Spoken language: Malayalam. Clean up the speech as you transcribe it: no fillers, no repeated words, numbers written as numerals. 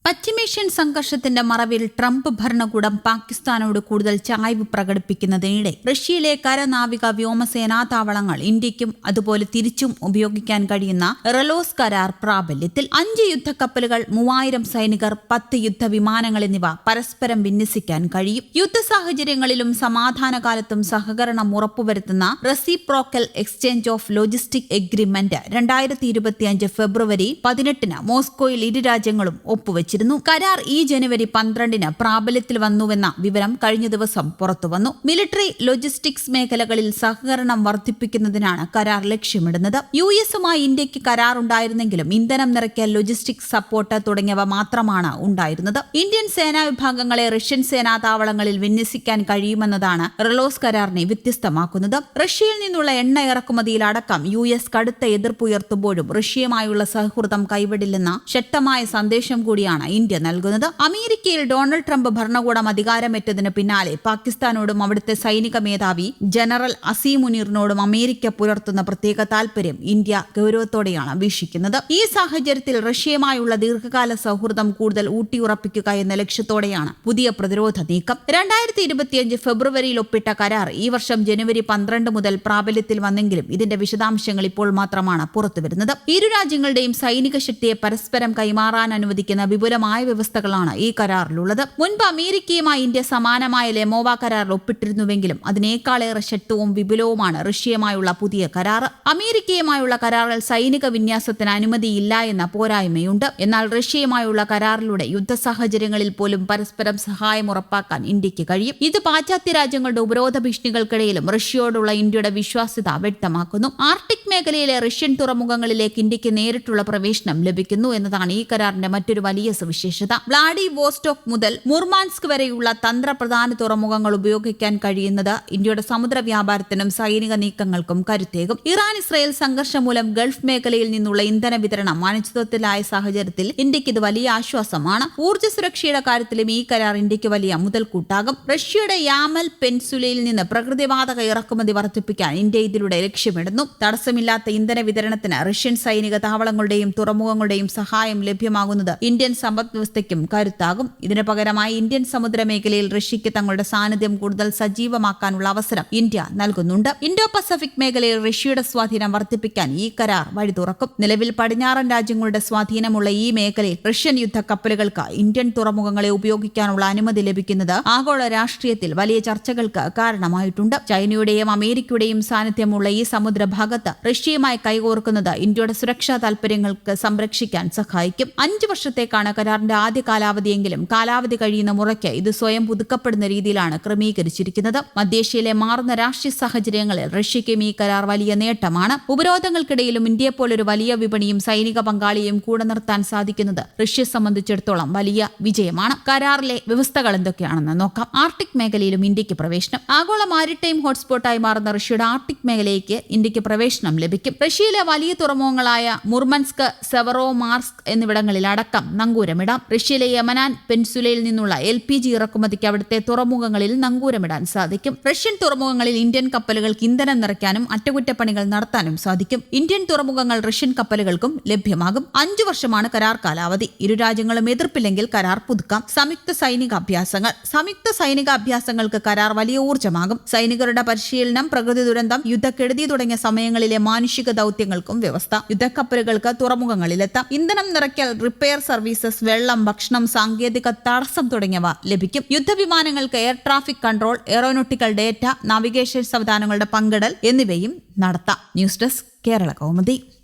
പശ്ചിമേഷ്യൻ സംഘർഷത്തിന്റെ മറവിൽ ട്രംപ് ഭരണകൂടം പാകിസ്ഥാനോട് കൂടുതൽ ചായ്വ് പ്രകടിപ്പിക്കുന്നതിനിടെ റഷ്യയിലെ കരനാവിക വ്യോമസേനാ താവളങ്ങൾ ഇന്ത്യയ്ക്കും അതുപോലെ തിരിച്ചും ഉപയോഗിക്കാൻ കഴിയുന്ന റലോസ് കരാർ പ്രാബല്യത്തിൽ 5 യുദ്ധക്കപ്പലുകൾ 3000 സൈനികർ 10 യുദ്ധവിമാനങ്ങൾ എന്നിവ പരസ്പരം വിന്യസിക്കാൻ കഴിയും. യുദ്ധ സാഹചര്യങ്ങളിലും സമാധാനകാലത്തും സഹകരണം ഉറപ്പുവരുത്തുന്ന reciprocal exchange of logistic agreement 2025 ഫെബ്രുവരി 18 മോസ്കോയിൽ ഇരു രാജ്യങ്ങളും ഒപ്പുവെച്ചു. കരാർ ഈ ജനുവരി 12 പ്രാബല്യത്തിൽ വന്നുവെന്ന വിവരം കഴിഞ്ഞ ദിവസം പുറത്തുവന്നു. മിലിറ്ററി ലോജിസ്റ്റിക്സ് മേഖലകളിൽ സഹകരണം വർദ്ധിപ്പിക്കുന്നതിനാണ് കരാർ ലക്ഷ്യമിടുന്നത്. യുഎസുമായി ഇന്ത്യക്ക് കരാർ ഉണ്ടായിരുന്നെങ്കിലും ഇന്ധനം നിറയ്ക്കൽ, ലോജിസ്റ്റിക്സ് സപ്പോർട്ട് തുടങ്ങിയവ മാത്രമാണ് ഉണ്ടായിരുന്നത്. ഇന്ത്യൻ സേനാ വിഭാഗങ്ങളെ റഷ്യൻ സേനാ താവളങ്ങളിൽ വിന്യസിക്കാൻ കഴിയുമെന്നതാണ് റലോസ് കരാറിനെ വ്യത്യസ്തമാക്കുന്നത്. റഷ്യയിൽ നിന്നുള്ള എണ്ണ ഇറക്കുമതിയിലടക്കം യുഎസ് കടുത്ത എതിർപ്പുയർത്തുമ്പോഴും റഷ്യയുമായുള്ള സൗഹൃദം കൈവിടില്ലെന്ന ശക്തമായ സന്ദേശം കൂടിയാണ് ഇന്ത്യ നൽകുന്നത്. അമേരിക്കയിൽ ഡൊണാൾഡ് ട്രംപ് ഭരണകൂടം അധികാരമേറ്റതിന് പിന്നാലെ പാകിസ്ഥാനോടും അവിടുത്തെ സൈനിക മേധാവി ജനറൽ അസീം മുനീറിനോടും അമേരിക്ക പുലർത്തുന്ന പ്രത്യേക താൽപര്യം ഇന്ത്യ ഗൗരവത്തോടെയാണ് വീക്ഷിക്കുന്നത്. ഈ സാഹചര്യത്തിൽ റഷ്യയുമായുള്ള ദീർഘകാല സൗഹൃദം കൂടുതൽ ഊട്ടിയുറപ്പിക്കുക എന്ന ലക്ഷ്യത്തോടെയാണ് പുതിയ പ്രതിരോധ നീക്കം. 2025 ഫെബ്രുവരിയിൽ ഒപ്പിട്ട കരാർ ഈ വർഷം ജനുവരി 12 മുതൽ പ്രാബല്യത്തിൽ വന്നെങ്കിലും ഇതിന്റെ വിശദാംശങ്ങൾ ഇപ്പോൾ മാത്രമാണ് പുറത്തുവരുന്നത്. ഇരു രാജ്യങ്ങളുടെയും സൈനിക ശക്തിയെ പരസ്പരം കൈമാറാൻ അനുവദിക്കുന്ന വിപുലമായ വ്യവസ്ഥകളാണ് ഈ കരാറിലുള്ളത്. മുൻപ് അമേരിക്കയുമായി ഇന്ത്യ സമാനമായ ലെമോവ കരാറിൽ ഒപ്പിട്ടിരുന്നുവെങ്കിലും അതിനേക്കാളേറെ ശക്തവും വിപുലവുമാണ് റഷ്യയുമായുള്ള പുതിയ കരാർ. അമേരിക്കയുമായുള്ള കരാറിൽ സൈനിക വിന്യാസത്തിന് അനുമതിയില്ല എന്ന പോരായ്മയുണ്ട്. എന്നാൽ റഷ്യയുമായുള്ള കരാറിലൂടെ യുദ്ധ സാഹചര്യങ്ങളിൽ പോലും പരസ്പരം സഹായം ഉറപ്പാക്കാൻ ഇന്ത്യക്ക് കഴിയും. ഇത് പാശ്ചാത്യ രാജ്യങ്ങളുടെ ഉപരോധ ഭീഷണികൾക്കിടയിലും റഷ്യയോടുള്ള ഇന്ത്യയുടെ വിശ്വാസ്യത വ്യക്തമാക്കുന്നു. ആർട്ടിക് മേഖലയിലെ റഷ്യൻ തുറമുഖങ്ങളിലേക്ക് ഇന്ത്യക്ക് നേരിട്ടുള്ള പ്രവേശനം ലഭിക്കുന്നു എന്നതാണ് ഈ കരാറിന്റെ മറ്റൊരു വലിയ സവിശേഷത. വ്ളാഡിവോസ്റ്റോക്ക് മുതൽ മുർമാൻസ്ക് വരെയുള്ള തന്ത്രപ്രധാന തുറമുഖങ്ങൾ ഉപയോഗിക്കാൻ കഴിയുന്നത് ഇന്ത്യയുടെ സമുദ്ര വ്യാപാരത്തിനും സൈനിക നീക്കങ്ങൾക്കും കരുത്തേകും. ഇറാൻ ഇസ്രയേൽ സംഘർഷം മൂലം ഗൾഫ് മേഖലയിൽ നിന്നുള്ള ഇന്ധന വിതരണം അനിശ്ചിതത്വത്തിലായ സാഹചര്യത്തിൽ ഇന്ത്യക്ക് ഇത് വലിയ ആശ്വാസമാണ്. ഊർജ്ജ സുരക്ഷയുടെ കാര്യത്തിലും ഈ കരാർ ഇന്ത്യക്ക് വലിയ മുതൽക്കൂട്ടാകും. റഷ്യയുടെ യാമൽ പെൻസുലയിൽ നിന്ന് പ്രകൃതിവാതക ഇറക്കുമതി വർദ്ധിപ്പിക്കാൻ ഇന്ത്യ ഇതിലൂടെ ലക്ഷ്യമിടുന്നു. തടസ്സമില്ലാത്ത ഇന്ധന വിതരണത്തിന് റഷ്യൻ സൈനിക താവളങ്ങളുടെയും തുറമുഖങ്ങളുടെയും സഹായം ലഭ്യമാകുന്നത് ഇന്ത്യൻ സമ്പദ് വ്യവസ്ഥയ്ക്കും കരുത്താകും. ഇതിനു പകരമായി ഇന്ത്യൻ സമുദ്ര മേഖലയിൽ റഷ്യയ്ക്ക് തങ്ങളുടെ സാന്നിധ്യം കൂടുതൽ സജീവമാക്കാനുള്ള അവസരം ഇന്ത്യ നൽകുന്നുണ്ട്. ഇൻഡോ പസഫിക് മേഖലയിൽ റഷ്യയുടെ സ്വാധീനം വർദ്ധിപ്പിക്കാൻ ഈ കരാർ വഴി തുറക്കും. നിലവിൽ പടിഞ്ഞാറൻ രാജ്യങ്ങളുടെ സ്വാധീനമുള്ള ഈ മേഖലയിൽ റഷ്യൻ യുദ്ധക്കപ്പലുകൾക്ക് ഇന്ത്യൻ തുറമുഖങ്ങളെ ഉപയോഗിക്കാനുള്ള അനുമതി ലഭിക്കുന്നത് ആഗോള രാഷ്ട്രീയത്തിൽ വലിയ ചർച്ചകൾക്ക് കാരണമായിട്ടുണ്ട്. ചൈനയുടെയും അമേരിക്കയുടെയും സാന്നിധ്യമുള്ള ഈ സമുദ്രഭാഗത്ത് റഷ്യയുമായി കൈകോർക്കുന്നത് ഇന്ത്യയുടെ സുരക്ഷാ താൽപര്യങ്ങൾക്ക് സംരക്ഷിക്കാൻ സഹായിക്കും. 5 വർഷത്തേക്കാണ് കരാറിന്റെ ആദ്യ കാലാവധിയെങ്കിലും കാലാവധി കഴിയുന്ന മുറയ്ക്ക് ഇത് സ്വയം പുതുക്കപ്പെടുന്ന രീതിയിലാണ് ക്രമീകരിച്ചിരിക്കുന്നത്. മധ്യേഷ്യയിലെ മാറുന്ന രാഷ്ട്രീയ സാഹചര്യങ്ങളിൽ റഷ്യയ്ക്കും ഈ കരാർ വലിയ നേട്ടമാണ്. ഉപരോധങ്ങൾക്കിടയിലും ഇന്ത്യയെപ്പോലൊരു വലിയ വിപണിയും സൈനിക പങ്കാളിയും കൂടെ നിർത്താൻ സാധിക്കുന്നത് റഷ്യയെ സംബന്ധിച്ചിടത്തോളം വലിയ വിജയമാണ്. കരാറിലെ വ്യവസ്ഥകൾ എന്തൊക്കെയാണെന്ന് നോക്കാം. ആർട്ടിക് മേഖലയിലും ഇന്ത്യക്ക് പ്രവേശനം. ആഗോള മാരിടൈം ഹോട്ട്സ്പോട്ടായി മാറുന്ന റഷ്യയുടെ ആർട്ടിക് മേഖലയ്ക്ക് ഇന്ത്യക്ക് പ്രവേശനം ലഭിക്കും. റഷ്യയിലെ വലിയ തുറമുഖങ്ങളായ മുർമൻസ്ക്, സെവറോമാർസ്ക് എന്നിവിടങ്ങളിൽ അടക്കം നങ്കൂരമിടാം. റഷ്യയിലെ യമനാൻ പെൻസുലയിൽ നിന്നുള്ള LPG ഇറക്കുമതിക്ക് അവിടുത്തെ തുറമുഖങ്ങളിൽ നങ്കൂരമിടാൻ സാധിക്കും. റഷ്യൻ തുറമുഖങ്ങളിൽ ഇന്ത്യൻ കപ്പലുകൾക്ക് ഇന്ധനം നിറയ്ക്കാനും അറ്റകുറ്റപ്പണികൾ നടത്താനും സാധിക്കും. ഇന്ത്യൻ തുറമുഖങ്ങൾ റഷ്യൻ കപ്പലുകൾക്കും ലഭ്യമാകും. 5 വർഷമാണ് കരാർ കാലാവധി. ഇരു രാജ്യങ്ങളും എതിർപ്പില്ലെങ്കിൽ കരാർ പുതുക്കാം. സംയുക്ത സൈനിക അഭ്യാസങ്ങൾ. സംയുക്ത സൈനിക അഭ്യാസങ്ങൾക്ക് കരാർ വലിയ ഊർജ്ജമാകും. സൈനികരുടെ പരിശീലനം, പ്രകൃതി ദുരന്തം, യുദ്ധക്കെടുതി തുടങ്ങിയ സമയങ്ങളിലെ മാനുഷിക ദൗത്യങ്ങൾക്കും വ്യവസ്ഥ. യുദ്ധക്കപ്പലുകൾക്ക് തുറമുഖങ്ങളിലെത്താം. ഇന്ധനം നിറയ്ക്കൽ, റിപ്പയർ സർവീസസ്, വെള്ളം, ഭക്ഷണം, സാങ്കേതിക തടസ്സം തുടങ്ങിയവ ലഭിക്കും. യുദ്ധവിമാനങ്ങൾക്ക് air traffic control, aeronautical data, navigation സംവിധാനങ്ങളുടെ പങ്കിടൽ എന്നിവയും നടത്താം. News desk, Kerala Kaumudi.